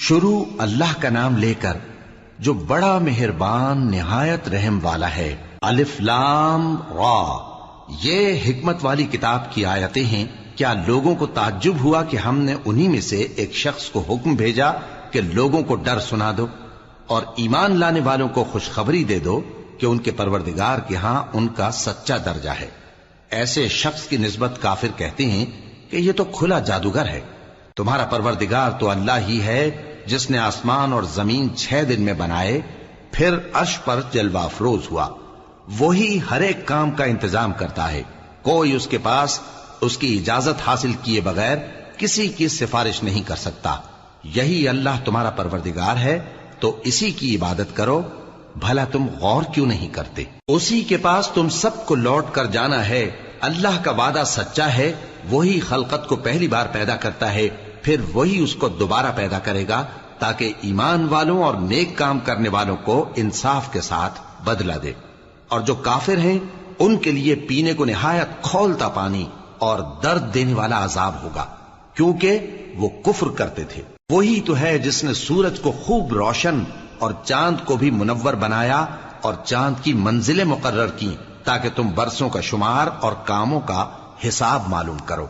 شروع اللہ کا نام لے کر جو بڑا مہربان نہایت رحم والا ہے۔ الف لام را، یہ حکمت والی کتاب کی آیتیں ہیں۔ کیا لوگوں کو تعجب ہوا کہ ہم نے انہی میں سے ایک شخص کو حکم بھیجا کہ لوگوں کو ڈر سنا دو اور ایمان لانے والوں کو خوشخبری دے دو کہ ان کے پروردگار کے ہاں ان کا سچا درجہ ہے۔ ایسے شخص کی نسبت کافر کہتے ہیں کہ یہ تو کھلا جادوگر ہے۔ تمہارا پروردگار تو اللہ ہی ہے جس نے آسمان اور زمین 6 دن میں بنائے، پھر عرش پر جلوہ افروز ہوا۔ وہی ہر ایک کام کا انتظام کرتا ہے، کوئی اس کے پاس اس کی اجازت حاصل کیے بغیر کسی کی سفارش نہیں کر سکتا۔ یہی اللہ تمہارا پروردگار ہے تو اسی کی عبادت کرو، بھلا تم غور کیوں نہیں کرتے؟ اسی کے پاس تم سب کو لوٹ کر جانا ہے۔ اللہ کا وعدہ سچا ہے، وہی خلقت کو پہلی بار پیدا کرتا ہے، پھر وہی اس کو دوبارہ پیدا کرے گا تاکہ ایمان والوں اور نیک کام کرنے والوں کو انصاف کے ساتھ بدلہ دے۔ اور جو کافر ہیں ان کے لیے پینے کو نہایت کھولتا پانی اور درد دینے والا عذاب ہوگا، کیونکہ وہ کفر کرتے تھے۔ وہی تو ہے جس نے سورج کو خوب روشن اور چاند کو بھی منور بنایا اور چاند کی منزلیں مقرر کی تاکہ تم برسوں کا شمار اور کاموں کا حساب معلوم کرو۔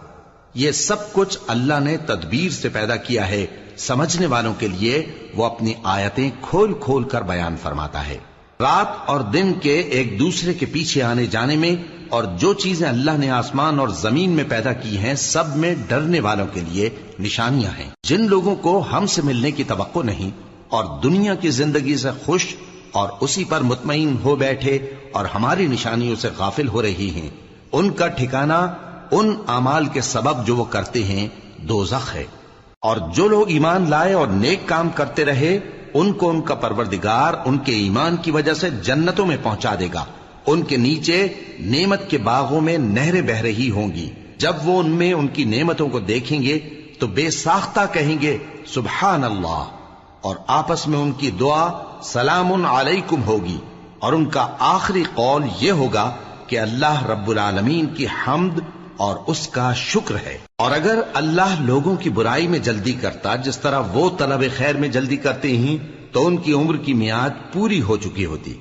یہ سب کچھ اللہ نے تدبیر سے پیدا کیا ہے، سمجھنے والوں کے لیے وہ اپنی آیتیں کھول کھول کر بیان فرماتا ہے۔ رات اور دن کے ایک دوسرے کے پیچھے آنے جانے میں اور جو چیزیں اللہ نے آسمان اور زمین میں پیدا کی ہیں سب میں ڈرنے والوں کے لیے نشانیاں ہیں۔ جن لوگوں کو ہم سے ملنے کی توقع نہیں اور دنیا کی زندگی سے خوش اور اسی پر مطمئن ہو بیٹھے اور ہماری نشانیوں سے غافل ہو رہی ہیں، ان کا ٹھکانہ ان اعمال کے سبب جو وہ کرتے ہیں دوزخ ہے۔ اور جو لوگ ایمان لائے اور نیک کام کرتے رہے ان کو ان کا پروردگار ان کے ایمان کی وجہ سے جنتوں میں پہنچا دے گا، ان کے نیچے نعمت کے باغوں میں نہریں بہ رہی ہوں گی۔ جب وہ ان میں ان کی نعمتوں کو دیکھیں گے تو بے ساختہ کہیں گے سبحان اللہ، اور آپس میں ان کی دعا سلام علیکم ہوگی، اور ان کا آخری قول یہ ہوگا کہ اللہ رب العالمین کی حمد اور اس کا شکر ہے۔ اور اگر اللہ لوگوں کی برائی میں جلدی کرتا جس طرح وہ طلب خیر میں جلدی کرتے ہیں تو ان کی عمر کی میعاد پوری ہو چکی ہوتی۔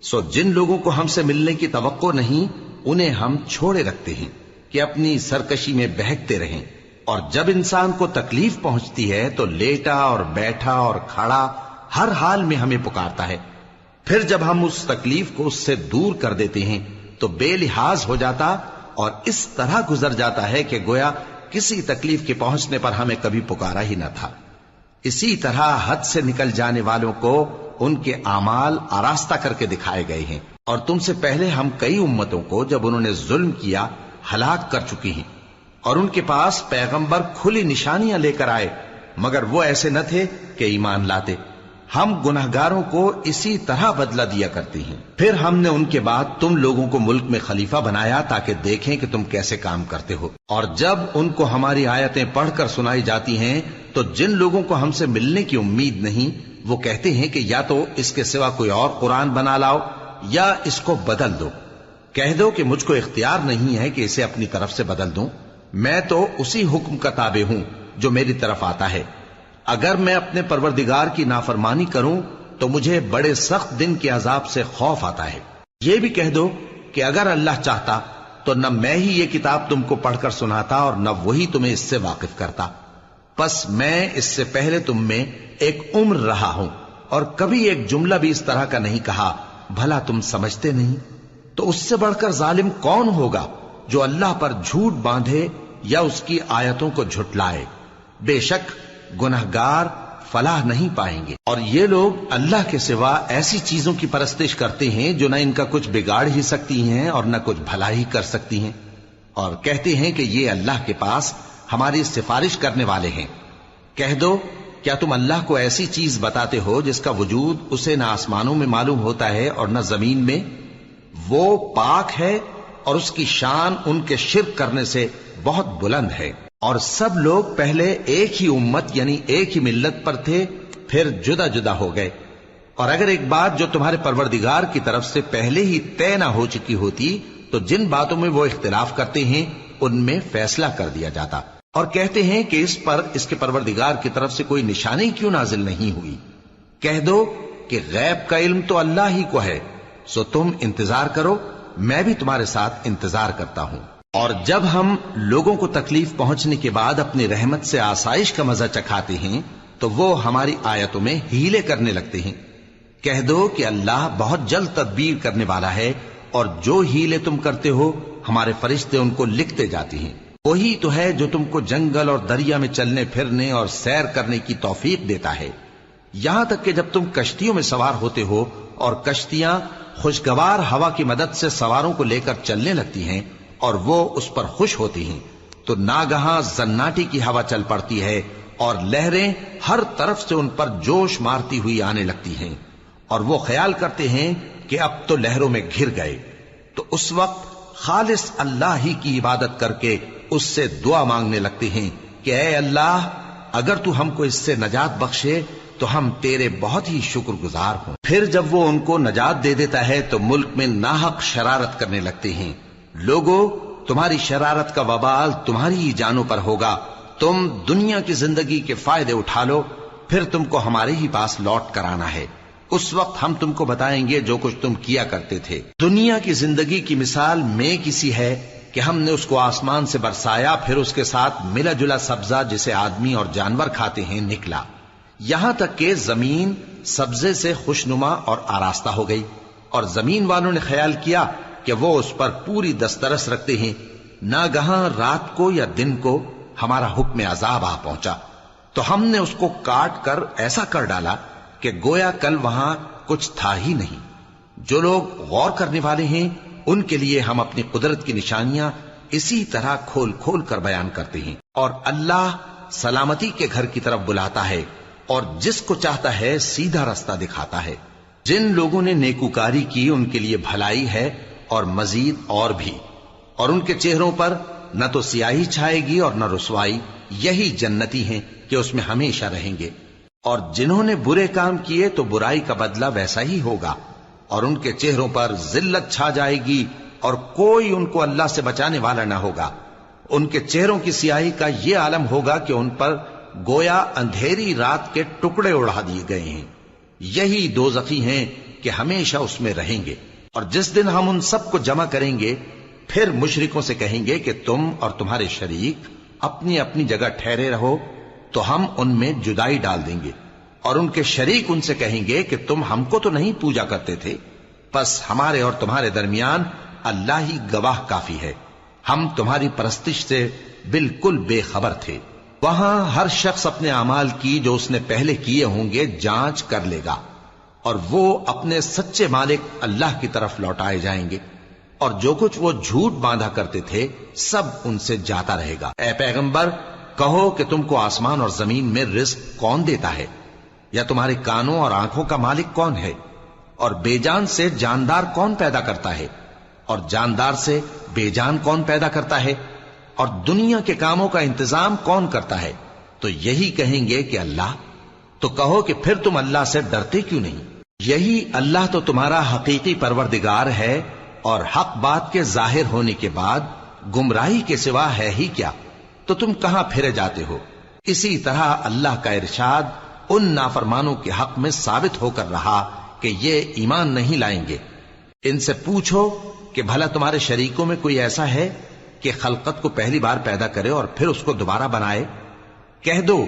سو جن لوگوں کو ہم سے ملنے کی توقع نہیں انہیں ہم چھوڑے رکھتے ہیں کہ اپنی سرکشی میں بہکتے رہیں، اور جب انسان کو تکلیف پہنچتی ہے تو لیٹا اور بیٹھا اور کھڑا ہر حال میں ہمیں پکارتا ہے، پھر جب ہم اس تکلیف کو اس سے دور کر دیتے ہیں تو بے لحاظ ہو جاتا اور اس طرح گزر جاتا ہے کہ گویا کسی تکلیف کے پہنچنے پر ہمیں کبھی پکارا ہی نہ تھا۔ اسی طرح حد سے نکل جانے والوں کو ان کے اعمال آراستہ کر کے دکھائے گئے ہیں، اور تم سے پہلے ہم کئی امتوں کو جب انہوں نے ظلم کیا ہلاک کر چکی ہیں، اور ان کے پاس پیغمبر کھلی نشانیاں لے کر آئے مگر وہ ایسے نہ تھے کہ ایمان لاتے۔ ہم گناہگاروں کو اسی طرح بدلہ دیا کرتے ہیں۔ پھر ہم نے ان کے بعد تم لوگوں کو ملک میں خلیفہ بنایا تاکہ دیکھیں کہ تم کیسے کام کرتے ہو، اور جب ان کو ہماری آیتیں پڑھ کر سنائی جاتی ہیں تو جن لوگوں کو ہم سے ملنے کی امید نہیں وہ کہتے ہیں کہ یا تو اس کے سوا کوئی اور قرآن بنا لاؤ یا اس کو بدل دو۔ کہہ دو کہ مجھ کو اختیار نہیں ہے کہ اسے اپنی طرف سے بدل دوں، میں تو اسی حکم کا تابع ہوں جو میری طرف آتا ہے۔ اگر میں اپنے پروردگار کی نافرمانی کروں تو مجھے بڑے سخت دن کے عذاب سے خوف آتا ہے۔ یہ بھی کہہ دو کہ اگر اللہ چاہتا تو نہ میں ہی یہ کتاب تم کو پڑھ کر سناتا اور نہ وہی تمہیں اس سے واقف کرتا، پس میں اس سے پہلے تم میں ایک عمر رہا ہوں اور کبھی ایک جملہ بھی اس طرح کا نہیں کہا، بھلا تم سمجھتے نہیں؟ تو اس سے بڑھ کر ظالم کون ہوگا جو اللہ پر جھوٹ باندھے یا اس کی آیتوں کو جھٹلائے؟ بے شک گناہگار فلاح نہیں پائیں گے۔ اور یہ لوگ اللہ کے سوا ایسی چیزوں کی پرستش کرتے ہیں جو نہ ان کا کچھ بگاڑ ہی سکتی ہیں اور نہ کچھ بھلا ہی کر سکتی ہیں، اور کہتے ہیں کہ یہ اللہ کے پاس ہماری سفارش کرنے والے ہیں۔ کہہ دو کیا تم اللہ کو ایسی چیز بتاتے ہو جس کا وجود اسے نہ آسمانوں میں معلوم ہوتا ہے اور نہ زمین میں؟ وہ پاک ہے اور اس کی شان ان کے شرک کرنے سے بہت بلند ہے۔ اور سب لوگ پہلے ایک ہی امت یعنی ایک ہی ملت پر تھے، پھر جدا جدا ہو گئے۔ اور اگر ایک بات جو تمہارے پروردگار کی طرف سے پہلے ہی طے نہ ہو چکی ہوتی تو جن باتوں میں وہ اختلاف کرتے ہیں ان میں فیصلہ کر دیا جاتا۔ اور کہتے ہیں کہ اس پر اس کے پروردگار کی طرف سے کوئی نشانی کیوں نازل نہیں ہوئی؟ کہہ دو کہ غیب کا علم تو اللہ ہی کو ہے، سو تم انتظار کرو، میں بھی تمہارے ساتھ انتظار کرتا ہوں۔ اور جب ہم لوگوں کو تکلیف پہنچنے کے بعد اپنی رحمت سے آسائش کا مزہ چکھاتے ہیں تو وہ ہماری آیتوں میں ہیلے کرنے لگتے ہیں۔ کہہ دو کہ اللہ بہت جلد تدبیر کرنے والا ہے، اور جو ہیلے تم کرتے ہو ہمارے فرشتے ان کو لکھتے جاتے ہیں۔ وہی تو ہے جو تم کو جنگل اور دریا میں چلنے پھرنے اور سیر کرنے کی توفیق دیتا ہے، یہاں تک کہ جب تم کشتیوں میں سوار ہوتے ہو اور کشتیاں خوشگوار ہوا کی مدد سے سواروں کو لے کر چلنے لگتی ہیں اور وہ اس پر خوش ہوتی ہیں، تو ناگہاں زناٹی کی ہوا چل پڑتی ہے اور لہریں ہر طرف سے ان پر جوش مارتی ہوئی آنے لگتی ہیں، اور وہ خیال کرتے ہیں کہ اب تو لہروں میں گھر گئے۔ تو اس وقت خالص اللہ ہی کی عبادت کر کے اس سے دعا مانگنے لگتے ہیں کہ اے اللہ، اگر تو ہم کو اس سے نجات بخشے تو ہم تیرے بہت ہی شکر گزار ہوں۔ پھر جب وہ ان کو نجات دے دیتا ہے تو ملک میں ناحق شرارت کرنے لگتے ہیں۔ لوگو، تمہاری شرارت کا وبال تمہاری ہی جانوں پر ہوگا، تم دنیا کی زندگی کے فائدے اٹھا لو، پھر تم کو ہمارے ہی پاس لوٹ کر آنا ہے، اس وقت ہم تم کو بتائیں گے جو کچھ تم کیا کرتے تھے۔ دنیا کی زندگی کی مثال میں کسی ہے کہ ہم نے اس کو آسمان سے برسایا، پھر اس کے ساتھ ملا جلا سبزہ جسے آدمی اور جانور کھاتے ہیں نکلا، یہاں تک کہ زمین سبزے سے خوشنما اور آراستہ ہو گئی، اور زمین والوں نے خیال کیا کہ وہ اس پر پوری دسترس رکھتے ہیں۔ ناگہاں رات کو یا دن کو ہمارا حکم عذاب آ پہنچا تو ہم نے اس کو کاٹ کر ایسا کر ڈالا کہ گویا کل وہاں کچھ تھا ہی نہیں۔ جو لوگ غور کرنے والے ہیں ان کے لیے ہم اپنی قدرت کی نشانیاں اسی طرح کھول کھول کر بیان کرتے ہیں۔ اور اللہ سلامتی کے گھر کی طرف بلاتا ہے اور جس کو چاہتا ہے سیدھا رستہ دکھاتا ہے۔ جن لوگوں نے نیکوکاری کی ان کے لیے بھلائی ہے اور مزید اور بھی، اور ان کے چہروں پر نہ تو سیاہی چھائے گی اور نہ رسوائی، یہی جنتی ہیں کہ اس میں ہمیشہ رہیں گے۔ اور جنہوں نے برے کام کیے تو برائی کا بدلہ ویسا ہی ہوگا، اور ان کے چہروں پر ذلت چھا جائے گی اور کوئی ان کو اللہ سے بچانے والا نہ ہوگا۔ ان کے چہروں کی سیاہی کا یہ عالم ہوگا کہ ان پر گویا اندھیری رات کے ٹکڑے اڑا دیے گئے ہیں۔ یہی دوزخی ہیں کہ ہمیشہ اس میں رہیں گے۔ اور جس دن ہم ان سب کو جمع کریں گے پھر مشرکوں سے کہیں گے کہ تم اور تمہارے شریک اپنی اپنی جگہ ٹھہرے رہو، تو ہم ان میں جدائی ڈال دیں گے، اور ان کے شریک ان سے کہیں گے کہ تم ہم کو تو نہیں پوجا کرتے تھے، بس ہمارے اور تمہارے درمیان اللہ ہی گواہ کافی ہے، ہم تمہاری پرستش سے بالکل بے خبر تھے۔ وہاں ہر شخص اپنے اعمال کی جو اس نے پہلے کیے ہوں گے جانچ کر لے گا، اور وہ اپنے سچے مالک اللہ کی طرف لوٹائے جائیں گے، اور جو کچھ وہ جھوٹ باندھا کرتے تھے سب ان سے جاتا رہے گا۔ اے پیغمبر، کہو کہ تم کو آسمان اور زمین میں رزق کون دیتا ہے، یا تمہارے کانوں اور آنکھوں کا مالک کون ہے، اور بے جان سے جاندار کون پیدا کرتا ہے، اور جاندار سے بے جان کون پیدا کرتا ہے، اور دنیا کے کاموں کا انتظام کون کرتا ہے؟ تو یہی کہیں گے کہ اللہ۔ تو کہو کہ پھر تم اللہ سے ڈرتے کیوں نہیں؟ یہی اللہ تو تمہارا حقیقی پروردگار ہے، اور حق بات کے ظاہر ہونے کے بعد گمراہی کے سوا ہے ہی کیا؟ تو تم کہاں پھرے جاتے ہو؟ اسی طرح اللہ کا ارشاد ان نافرمانوں کے حق میں ثابت ہو کر رہا کہ یہ ایمان نہیں لائیں گے۔ ان سے پوچھو کہ بھلا تمہارے شریکوں میں کوئی ایسا ہے کہ خلقت کو پہلی بار پیدا کرے اور پھر اس کو دوبارہ بنائے؟ کہہ دو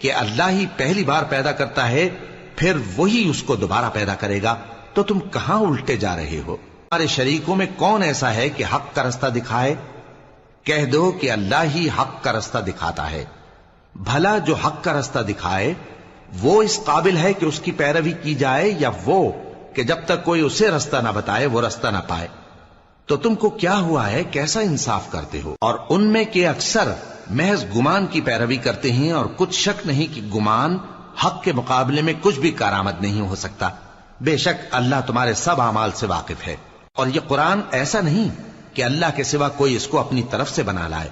کہ اللہ ہی پہلی بار پیدا کرتا ہے، پھر وہی اس کو دوبارہ پیدا کرے گا، تو تم کہاں الٹے جا رہے ہو؟ تمہارے شریکوں میں کون ایسا ہے کہ حق کا رستہ دکھائے؟ کہہ دو کہ اللہ ہی حق کا رستہ دکھاتا ہے۔ بھلا جو حق کا رستہ دکھائے وہ اس قابل ہے کہ اس کی پیروی کی جائے، یا وہ کہ جب تک کوئی اسے رستہ نہ بتائے وہ رستہ نہ پائے؟ تو تم کو کیا ہوا ہے، کیسا انصاف کرتے ہو؟ اور ان میں کے اکثر محض گمان کی پیروی کرتے ہیں، اور کچھ شک نہیں کہ گمان حق کے مقابلے میں کچھ بھی کارآمد نہیں ہو سکتا۔ بے شک اللہ تمہارے سب اعمال سے واقف ہے، اور یہ قرآن ایسا نہیں کہ اللہ کے سوا کوئی اس کو اپنی طرف سے بنا لائے۔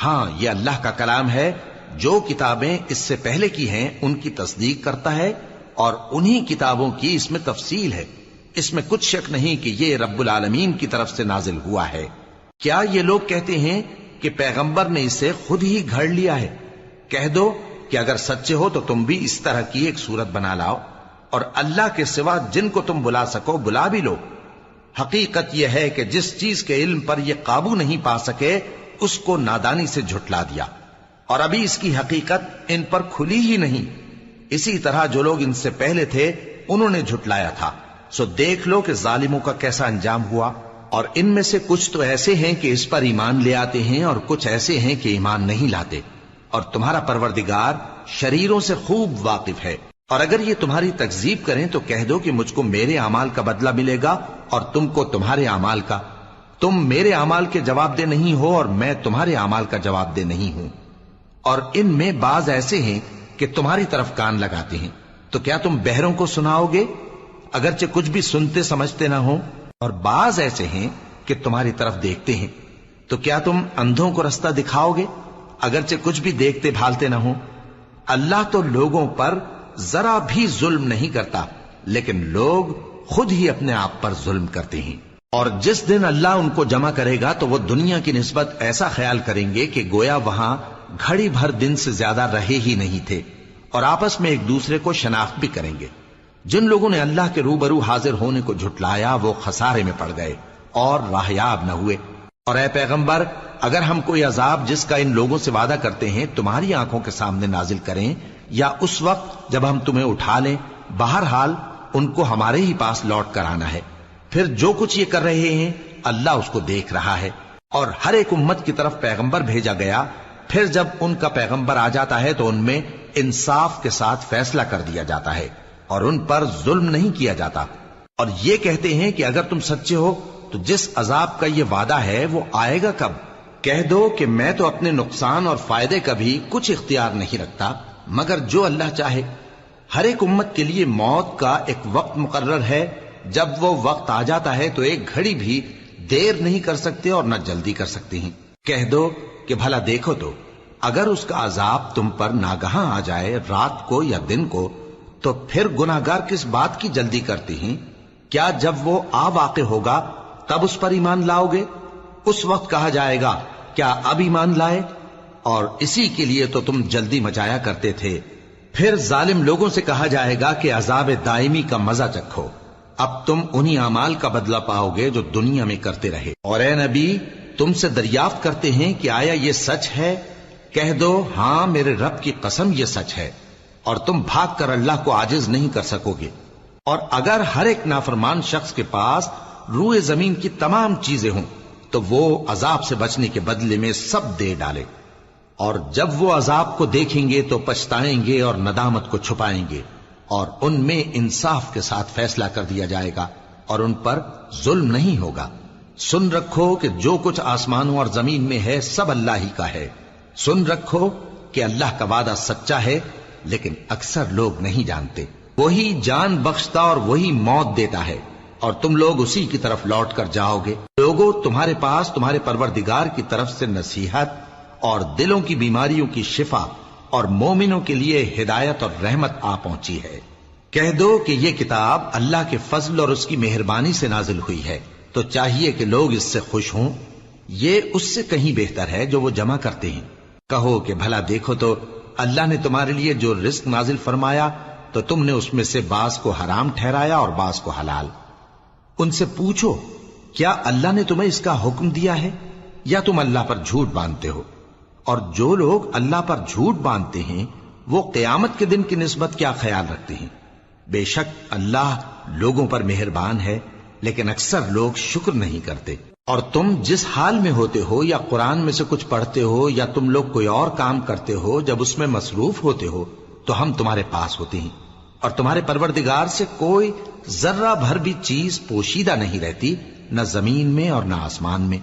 ہاں، یہ اللہ کا کلام ہے، جو کتابیں اس سے پہلے کی ہیں ان کی تصدیق کرتا ہے، اور انہی کتابوں کی اس میں تفصیل ہے۔ اس میں کچھ شک نہیں کہ یہ رب العالمین کی طرف سے نازل ہوا ہے۔ کیا یہ لوگ کہتے ہیں کہ پیغمبر نے اسے خود ہی گھڑ لیا ہے۔ کہہ دو کہ اگر سچے ہو تو تم بھی اس طرح کی ایک صورت بنا لاؤ اور اللہ کے سوا جن کو تم بلا سکو بلا بھی لو۔ حقیقت یہ ہے کہ جس چیز کے علم پر یہ قابو نہیں پا سکے اس کو نادانی سے جھٹلا دیا، اور ابھی اس کی حقیقت ان پر کھلی ہی نہیں۔ اسی طرح جو لوگ ان سے پہلے تھے انہوں نے جھٹلایا تھا، سو دیکھ لو کہ ظالموں کا کیسا انجام ہوا۔ اور ان میں سے کچھ تو ایسے ہیں کہ اس پر ایمان لے آتے ہیں اور کچھ ایسے ہیں کہ ایمان نہیں لاتے، اور تمہارا پروردگار شریروں سے خوب واقف ہے۔ اور اگر یہ تمہاری تکذیب کریں تو کہہ دو کہ مجھ کو میرے اعمال کا بدلہ ملے گا اور تم کو تمہارے اعمال کا۔ تم میرے اعمال کے جواب دہ نہیں ہو اور میں تمہارے اعمال کا جواب دہ نہیں ہوں۔ اور ان میں بعض ایسے ہیں کہ تمہاری طرف کان لگاتے ہیں، تو کیا تم بہروں کو سناؤ گے اگرچہ کچھ بھی سنتے سمجھتے نہ ہو؟ اور بعض ایسے ہیں کہ تمہاری طرف دیکھتے ہیں، تو کیا تم اندھوں کو رستہ دکھاؤ گے اگرچہ کچھ بھی دیکھتے بھالتے نہ ہو؟ اللہ تو لوگوں پر ذرا بھی ظلم نہیں کرتا، لیکن لوگ خود ہی اپنے آپ پر ظلم کرتے ہیں۔ اور جس دن اللہ ان کو جمع کرے گا تو وہ دنیا کی نسبت ایسا خیال کریں گے کہ گویا وہاں گھڑی بھر دن سے زیادہ رہے ہی نہیں تھے، اور آپس میں ایک دوسرے کو شناخت بھی کریں گے۔ جن لوگوں نے اللہ کے روبرو حاضر ہونے کو جھٹلایا وہ خسارے میں پڑ گئے اور راہیاب نہ ہوئے۔ اور اے پیغمبر، اگر ہم کوئی عذاب جس کا ان لوگوں سے وعدہ کرتے ہیں تمہاری آنکھوں کے سامنے نازل کریں یا اس وقت جب ہم تمہیں اٹھا لیں، بہرحال ان کو ہمارے ہی پاس لوٹ کر آنا ہے۔ پھر جو کچھ یہ کر رہے ہیں اللہ اس کو دیکھ رہا ہے۔ اور ہر ایک امت کی طرف پیغمبر بھیجا گیا، پھر جب ان کا پیغمبر آ جاتا ہے تو ان میں انصاف کے ساتھ فیصلہ کر دیا جاتا ہے اور ان پر ظلم نہیں کیا جاتا۔ اور یہ کہتے ہیں کہ اگر تم سچے ہو تو جس عذاب کا یہ وعدہ ہے وہ آئے گا کب؟ کہہ دو کہ میں تو اپنے نقصان اور فائدے کا بھی کچھ اختیار نہیں رکھتا مگر جو اللہ چاہے۔ ہر ایک امت کے لیے موت کا ایک وقت مقرر ہے، جب وہ وقت آ جاتا ہے تو ایک گھڑی بھی دیر نہیں کر سکتے اور نہ جلدی کر سکتے ہیں۔ کہہ دو کہ بھلا دیکھو تو اگر اس کا عذاب تم پر ناگہاں آ جائے رات کو یا دن کو تو پھر گناہگار کس بات کی جلدی کرتے ہیں؟ کیا جب وہ آ واقع ہوگا تب اس پر ایمان لاؤ گے؟ اس وقت کہا جائے گا کیا اب ایمان لائے؟ اور اسی کے لیے تو تم جلدی مچایا کرتے تھے۔ پھر ظالم لوگوں سے کہا جائے گا کہ عذاب دائمی کا مزہ چکھو، اب تم انہی اعمال کا بدلہ پاؤ گے جو دنیا میں کرتے رہے۔ اور اے نبی، تم سے دریافت کرتے ہیں کہ آیا یہ سچ ہے؟ کہہ دو ہاں میرے رب کی قسم یہ سچ ہے، اور تم بھاگ کر اللہ کو عاجز نہیں کر سکو گے۔ اور اگر ہر ایک نافرمان شخص کے پاس روئے زمین کی تمام چیزیں ہوں تو وہ عذاب سے بچنے کے بدلے میں سب دے ڈالے، اور جب وہ عذاب کو دیکھیں گے تو پچھتائیں گے اور ندامت کو چھپائیں گے، اور ان میں انصاف کے ساتھ فیصلہ کر دیا جائے گا اور ان پر ظلم نہیں ہوگا۔ سن رکھو کہ جو کچھ آسمانوں اور زمین میں ہے سب اللہ ہی کا ہے۔ سن رکھو کہ اللہ کا وعدہ سچا ہے، لیکن اکثر لوگ نہیں جانتے۔ وہی جان بخشتا اور وہی موت دیتا ہے، اور تم لوگ اسی کی طرف لوٹ کر جاؤ گے۔ لوگوں، تمہارے پاس تمہارے پروردگار کی طرف سے نصیحت اور دلوں کی بیماریوں کی شفا اور مومنوں کے لیے ہدایت اور رحمت آ پہنچی ہے۔ کہہ دو کہ یہ کتاب اللہ کے فضل اور اس کی مہربانی سے نازل ہوئی ہے، تو چاہیے کہ لوگ اس سے خوش ہوں۔ یہ اس سے کہیں بہتر ہے جو وہ جمع کرتے ہیں۔ کہو کہ بھلا دیکھو تو اللہ نے تمہارے لیے جو رزق نازل فرمایا تو تم نے اس میں سے بعض کو حرام ٹھہرایا اور بعض کو حلال۔ ان سے پوچھو کیا اللہ نے تمہیں اس کا حکم دیا ہے یا تم اللہ پر جھوٹ باندھتے ہو؟ اور جو لوگ اللہ پر جھوٹ باندھتے ہیں وہ قیامت کے دن کی نسبت کیا خیال رکھتے ہیں؟ بے شک اللہ لوگوں پر مہربان ہے، لیکن اکثر لوگ شکر نہیں کرتے۔ اور تم جس حال میں ہوتے ہو یا قرآن میں سے کچھ پڑھتے ہو یا تم لوگ کوئی اور کام کرتے ہو، جب اس میں مصروف ہوتے ہو تو ہم تمہارے پاس ہوتے ہیں، اور تمہارے پروردگار سے کوئی ذرہ بھر بھی چیز پوشیدہ نہیں رہتی، نہ زمین میں اور نہ آسمان میں،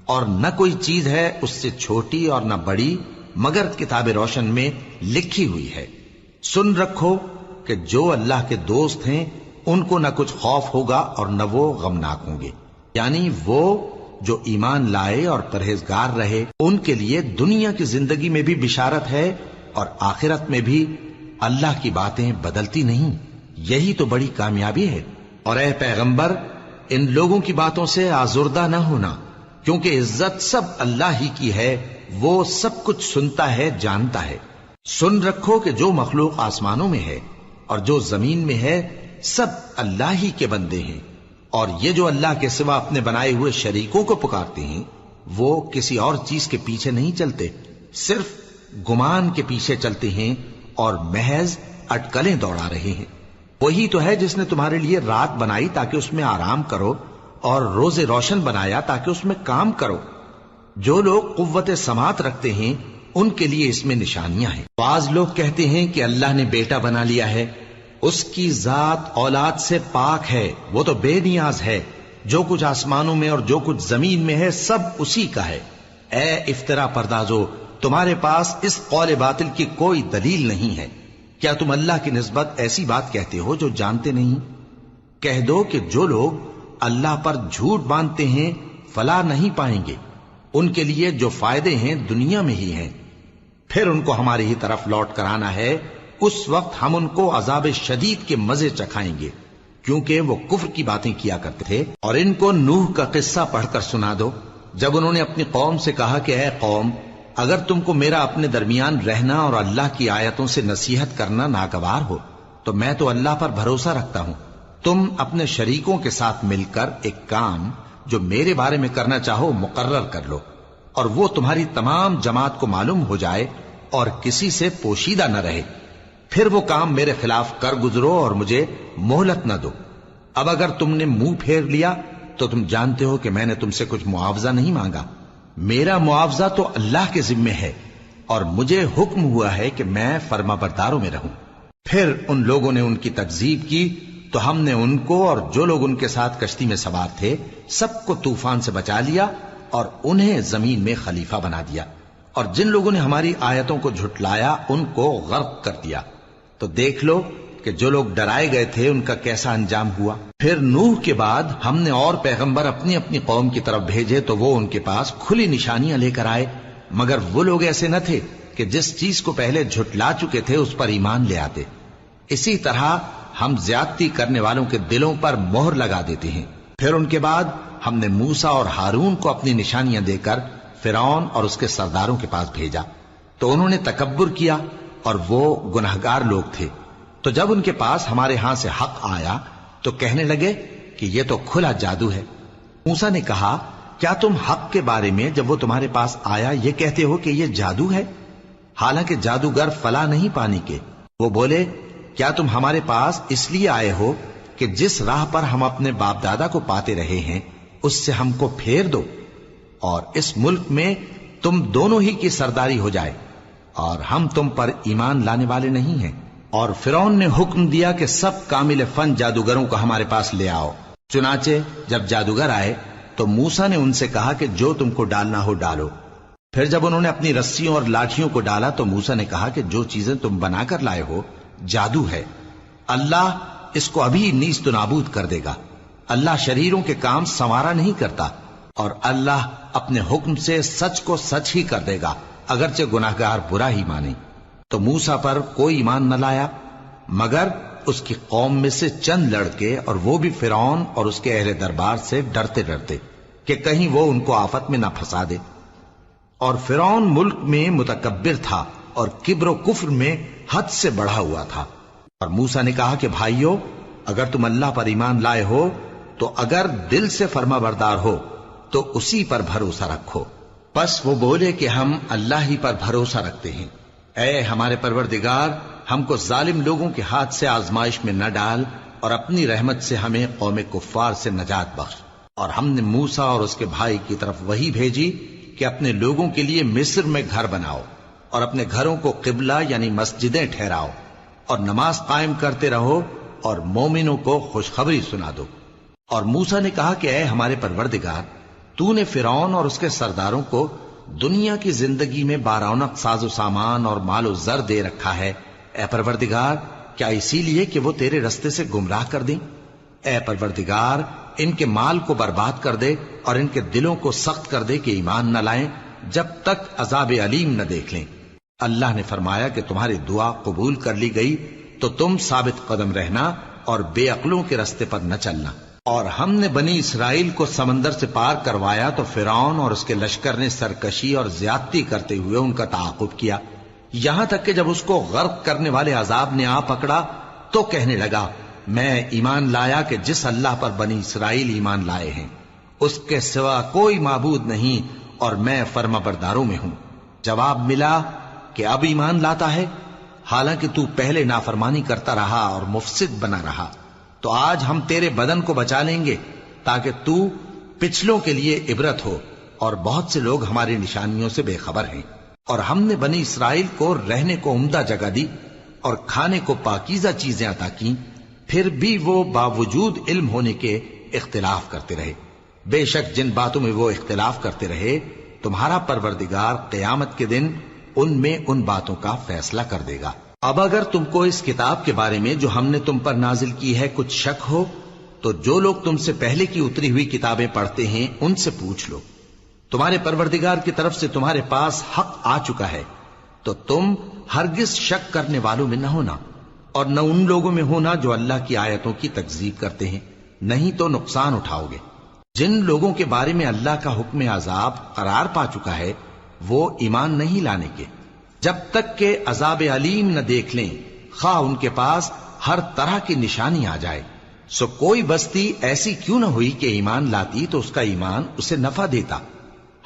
اور نہ کوئی چیز ہے اس سے چھوٹی اور نہ بڑی مگر کتاب روشن میں لکھی ہوئی ہے۔ سن رکھو کہ جو اللہ کے دوست ہیں ان کو نہ کچھ خوف ہوگا اور نہ وہ غمناک ہوں گے، یعنی وہ جو ایمان لائے اور پرہیزگار رہے ان کے لیے دنیا کی زندگی میں بھی بشارت ہے اور آخرت میں بھی۔ اللہ کی باتیں بدلتی نہیں، یہی تو بڑی کامیابی ہے۔ اور اے پیغمبر، ان لوگوں کی باتوں سے آزردہ نہ ہونا، کیونکہ عزت سب اللہ ہی کی ہے، وہ سب کچھ سنتا ہے، جانتا ہے۔ سن رکھو کہ جو مخلوق آسمانوں میں ہے اور جو زمین میں ہے سب اللہ ہی کے بندے ہیں، اور یہ جو اللہ کے سوا اپنے بنائے ہوئے شریکوں کو پکارتے ہیں وہ کسی اور چیز کے پیچھے نہیں چلتے، صرف گمان کے پیچھے چلتے ہیں اور محض اٹکلیں دوڑا رہے ہیں۔ وہی تو ہے جس نے تمہارے لیے رات بنائی تاکہ اس میں آرام کرو، اور روز روشن بنایا تاکہ اس میں کام کرو۔ جو لوگ قوت سماعت رکھتے ہیں ان کے لیے اس میں نشانیاں ہیں۔ بعض لوگ کہتے ہیں کہ اللہ نے بیٹا بنا لیا ہے، اس کی ذات اولاد سے پاک ہے، وہ تو بے نیاز ہے، جو کچھ آسمانوں میں اور جو کچھ زمین میں ہے سب اسی کا ہے۔ اے افترا پردازو، تمہارے پاس اس قول باطل کی کوئی دلیل نہیں ہے۔ کیا تم اللہ کی نسبت ایسی بات کہتے ہو جو جانتے نہیں؟ کہہ دو کہ جو لوگ اللہ پر جھوٹ باندھتے ہیں فلاح نہیں پائیں گے، ان کے لیے جو فائدے ہیں دنیا میں ہی ہیں، پھر ان کو ہماری ہی طرف لوٹ کر آنا ہے، اس وقت ہم ان کو عذاب شدید کے مزے چکھائیں گے، کیونکہ وہ کفر کی باتیں کیا کرتے تھے۔ اور ان کو نوح کا قصہ پڑھ کر سنا دو، جب انہوں نے اپنی قوم سے کہا کہ اے قوم، اگر تم کو میرا اپنے درمیان رہنا اور اللہ کی آیتوں سے نصیحت کرنا ناگوار ہو تو میں تو اللہ پر بھروسہ رکھتا ہوں، تم اپنے شریکوں کے ساتھ مل کر ایک کام جو میرے بارے میں کرنا چاہو مقرر کر لو، اور وہ تمہاری تمام جماعت کو معلوم ہو جائے اور کسی سے پوشیدہ نہ رہے، پھر وہ کام میرے خلاف کر گزرو اور مجھے مہلت نہ دو۔ اب اگر تم نے منہ پھیر لیا تو تم جانتے ہو کہ میں نے تم سے کچھ معاوضہ نہیں مانگا، میرا معاوضہ تو اللہ کے ذمے ہے، اور مجھے حکم ہوا ہے کہ میں فرما برداروں میں رہوں۔ پھر ان لوگوں نے ان کی تکذیب کی تو ہم نے ان کو اور جو لوگ ان کے ساتھ کشتی میں سوار تھے سب کو طوفان سے بچا لیا اور انہیں زمین میں خلیفہ بنا دیا، اور جن لوگوں نے ہماری آیتوں کو جھٹلایا ان کو غرق کر دیا۔ تو دیکھ لو کہ جو لوگ ڈرائے گئے تھے ان کا کیسا انجام ہوا۔ پھر نوح کے بعد ہم نے اور پیغمبر اپنی اپنی قوم کی طرف بھیجے تو وہ ان کے پاس کھلی نشانیاں لے کر آئے، مگر وہ لوگ ایسے نہ تھے کہ جس چیز کو پہلے جھٹلا چکے تھے اس پر ایمان لے آتے۔ اسی طرح ہم زیادتی کرنے والوں کے دلوں پر مہر لگا دیتے ہیں۔ پھر ان کے بعد ہم نے موسیٰ اور ہارون کو اپنی نشانیاں دے کر فرعون اور اس کے سرداروں کے پاس بھیجا، تو انہوں نے تکبر کیا اور وہ گناہگار لوگ تھے۔ تو جب ان کے پاس ہمارے ہاں سے حق آیا تو کہنے لگے کہ یہ تو کھلا جادو ہے۔ موسیٰ نے کہا کیا تم حق کے بارے میں جب وہ تمہارے پاس آیا یہ کہتے ہو کہ یہ جادو ہے، حالانکہ جادوگر فلاح نہیں پانی کے؟ وہ بولے کیا تم ہمارے پاس اس لیے آئے ہو کہ جس راہ پر ہم اپنے باپ دادا کو پاتے رہے ہیں اس سے ہم کو پھیر دو، اور اس ملک میں تم دونوں ہی کی سرداری ہو جائے، اور ہم تم پر ایمان لانے والے نہیں ہیں۔ اور فرعون نے حکم دیا کہ سب کامل فن جادوگروں کو ہمارے پاس لے آؤ۔ چنانچہ جب جادوگر آئے تو موسیٰ نے ان سے کہا کہ جو تم کو ڈالنا ہو ڈالو۔ پھر جب انہوں نے اپنی رسیوں اور لاٹھیوں کو ڈالا تو موسیٰ نے کہا کہ جو چیزیں تم بنا کر لائے ہو جادو ہے، اللہ اس کو ابھی نیست و نابود کر دے گا۔ اللہ شریروں کے کام سنوارا نہیں کرتا، اور اللہ اپنے حکم سے سچ کو سچ ہی کر دے گا اگرچہ گناہگار برا ہی مانے۔ تو موسیٰ پر کوئی ایمان نہ لایا مگر اس کی قوم میں سے چند لڑکے، اور وہ بھی فرعون اور اس کے اہل دربار سے ڈرتے ڈرتے کہ کہیں وہ ان کو آفت میں نہ پھنسا دے۔ اور فرعون ملک میں متکبر تھا اور کبر و کفر میں حد سے بڑھا ہوا تھا۔ اور موسیٰ نے کہا کہ بھائیو، اگر تم اللہ پر ایمان لائے ہو تو اگر دل سے فرما بردار ہو تو اسی پر بھروسہ رکھو۔ پس وہ بولے کہ ہم اللہ ہی پر بھروسہ رکھتے ہیں۔ اے ہمارے پروردگار، ہم کو ظالم لوگوں کے ہاتھ سے آزمائش میں نہ ڈال، اور اپنی رحمت سے ہمیں قوم کفار سے نجات بخش۔ اور ہم نے موسیٰ اور اس کے بھائی کی طرف وحی بھیجی کہ اپنے لوگوں کے لیے مصر میں گھر بناؤ، اور اپنے گھروں کو قبلہ یعنی مسجدیں ٹھہراؤ، اور نماز قائم کرتے رہو، اور مومنوں کو خوشخبری سنا دو۔ اور موسیٰ نے کہا کہ اے ہمارے پروردگار، تو نے فرعون اور اس کے سرداروں کو دنیا کی زندگی میں بارونق ساز و سامان اور مال و زر دے رکھا ہے، اے پروردگار کیا اسی لیے کہ وہ تیرے رستے سے گمراہ کر دیں؟ اے پروردگار ان کے مال کو برباد کر دے اور ان کے دلوں کو سخت کر دے کہ ایمان نہ لائیں جب تک عذاب علیم نہ دیکھ لیں۔ اللہ نے فرمایا کہ تمہاری دعا قبول کر لی گئی تو تم ثابت قدم رہنا اور بے عقلوں کے رستے پر نہ چلنا۔ اور ہم نے بنی اسرائیل کو سمندر سے پار کروایا تو فرعون اور اس کے لشکر نے سرکشی اور زیادتی کرتے ہوئے ان کا تعاقب کیا، یہاں تک کہ جب اس کو غرق کرنے والے عذاب نے آ پکڑا تو کہنے لگا میں ایمان لایا کہ جس اللہ پر بنی اسرائیل ایمان لائے ہیں اس کے سوا کوئی معبود نہیں اور میں فرما برداروں میں ہوں۔ جواب ملا کہ اب ایمان لاتا ہے، حالانکہ تو پہلے نافرمانی کرتا رہا اور مفسد بنا رہا، تو آج ہم تیرے بدن کو بچا لیں گے تاکہ تو پچھلوں کے لیے عبرت ہو، اور بہت سے لوگ ہماری نشانیوں سے بے خبر ہیں۔ اور ہم نے بنی اسرائیل کو رہنے کو عمدہ جگہ دی اور کھانے کو پاکیزہ چیزیں عطا کی، پھر بھی وہ باوجود علم ہونے کے اختلاف کرتے رہے۔ بے شک جن باتوں میں وہ اختلاف کرتے رہے تمہارا پروردگار قیامت کے دن ان میں ان باتوں کا فیصلہ کر دے گا۔ اب اگر تم کو اس کتاب کے بارے میں جو ہم نے تم پر نازل کی ہے کچھ شک ہو تو جو لوگ تم سے پہلے کی اتری ہوئی کتابیں پڑھتے ہیں ان سے پوچھ لو، تمہارے پروردگار کی طرف سے تمہارے پاس حق آ چکا ہے تو تم ہرگز شک کرنے والوں میں نہ ہونا، اور نہ ان لوگوں میں ہونا جو اللہ کی آیتوں کی تکذیب کرتے ہیں، نہیں تو نقصان اٹھاؤ گے۔ جن لوگوں کے بارے میں اللہ کا حکم عذاب قرار پا چکا ہے وہ ایمان نہیں لانے کے جب تک کہ عذاب علیم نہ دیکھ لیں، خواہ ان کے پاس ہر طرح کی نشانی آ جائے۔ سو کوئی بستی ایسی کیوں نہ ہوئی کہ ایمان لاتی تو اس کا ایمان اسے نفع دیتا۔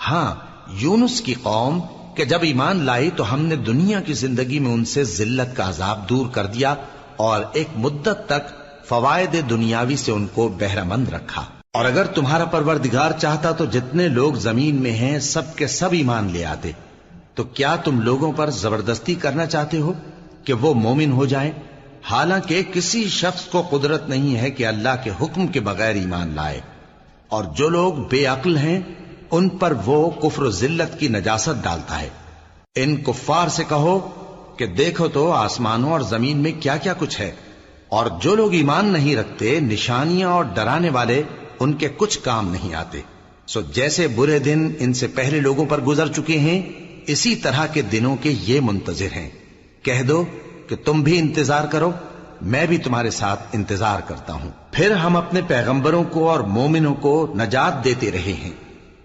ہاں، یونس کی قوم کہ جب ایمان لائی تو ہم نے دنیا کی زندگی میں ان سے ذلت کا عذاب دور کر دیا اور ایک مدت تک فوائد دنیاوی سے ان کو بہرہ مند رکھا۔ اور اگر تمہارا پروردگار چاہتا تو جتنے لوگ زمین میں ہیں سب کے سب ایمان لے آتے، تو کیا تم لوگوں پر زبردستی کرنا چاہتے ہو کہ وہ مومن ہو جائیں؟ حالانکہ کسی شخص کو قدرت نہیں ہے کہ اللہ کے حکم کے بغیر ایمان لائے، اور جو لوگ بے عقل ہیں ان پر وہ کفر و ذلت کی نجاست ڈالتا ہے۔ ان کفار سے کہو کہ دیکھو تو آسمانوں اور زمین میں کیا کیا کچھ ہے، اور جو لوگ ایمان نہیں رکھتے نشانیاں اور ڈرانے والے ان کے کچھ کام نہیں آتے۔ سو جیسے برے دن ان سے پہلے لوگوں پر گزر چکے ہیں اسی طرح کے دنوں کے یہ منتظر ہیں۔ کہہ دو کہ تم بھی انتظار کرو، میں بھی تمہارے ساتھ انتظار کرتا ہوں۔ پھر ہم اپنے پیغمبروں کو اور مومنوں کو نجات دیتے رہے ہیں،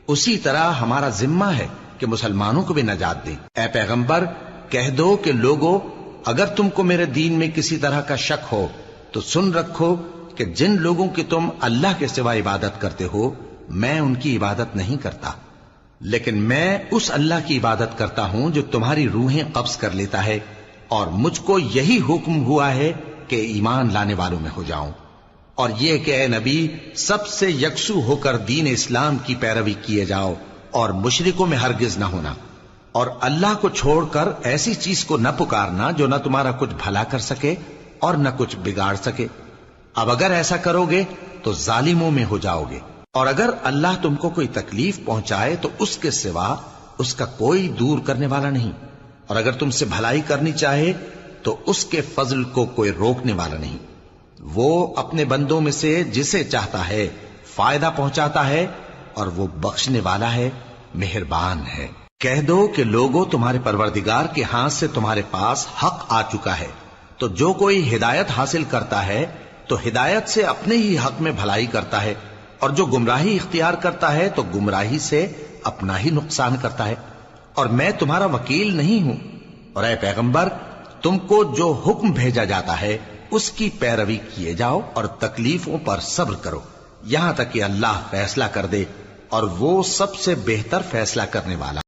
اسی طرح ہمارا ذمہ ہے کہ مسلمانوں کو بھی نجات دیں۔ اے پیغمبر کہہ دو کہ لوگو اگر تم کو میرے دین میں کسی طرح کا شک ہو تو سن رکھو کہ جن لوگوں کی تم اللہ کے سوا عبادت کرتے ہو میں ان کی عبادت نہیں کرتا، لیکن میں اس اللہ کی عبادت کرتا ہوں جو تمہاری روحیں قبض کر لیتا ہے، اور مجھ کو یہی حکم ہوا ہے کہ ایمان لانے والوں میں ہو جاؤں، اور یہ کہ اے نبی سب سے یکسو ہو کر دین اسلام کی پیروی کیے جاؤ اور مشرکوں میں ہرگز نہ ہونا، اور اللہ کو چھوڑ کر ایسی چیز کو نہ پکارنا جو نہ تمہارا کچھ بھلا کر سکے اور نہ کچھ بگاڑ سکے۔ اب اگر ایسا کرو گے تو ظالموں میں ہو جاؤ گے، اور اگر اللہ تم کو کوئی تکلیف پہنچائے تو اس کے سوا اس کا کوئی دور کرنے والا نہیں، اور اگر تم سے بھلائی کرنی چاہے تو اس کے فضل کو کوئی روکنے والا نہیں۔ وہ اپنے بندوں میں سے جسے چاہتا ہے فائدہ پہنچاتا ہے، اور وہ بخشنے والا ہے، مہربان ہے۔ کہہ دو کہ لوگوں تمہارے پروردگار کے ہاتھ سے تمہارے پاس حق آ چکا ہے، تو جو کوئی ہدایت حاصل کرتا ہے تو ہدایت سے اپنے ہی حق میں بھلائی کرتا ہے، اور جو گمراہی اختیار کرتا ہے تو گمراہی سے اپنا ہی نقصان کرتا ہے، اور میں تمہارا وکیل نہیں ہوں۔ اور اے پیغمبر تم کو جو حکم بھیجا جاتا ہے اس کی پیروی کیے جاؤ اور تکلیفوں پر صبر کرو یہاں تک کہ اللہ فیصلہ کر دے، اور وہ سب سے بہتر فیصلہ کرنے والا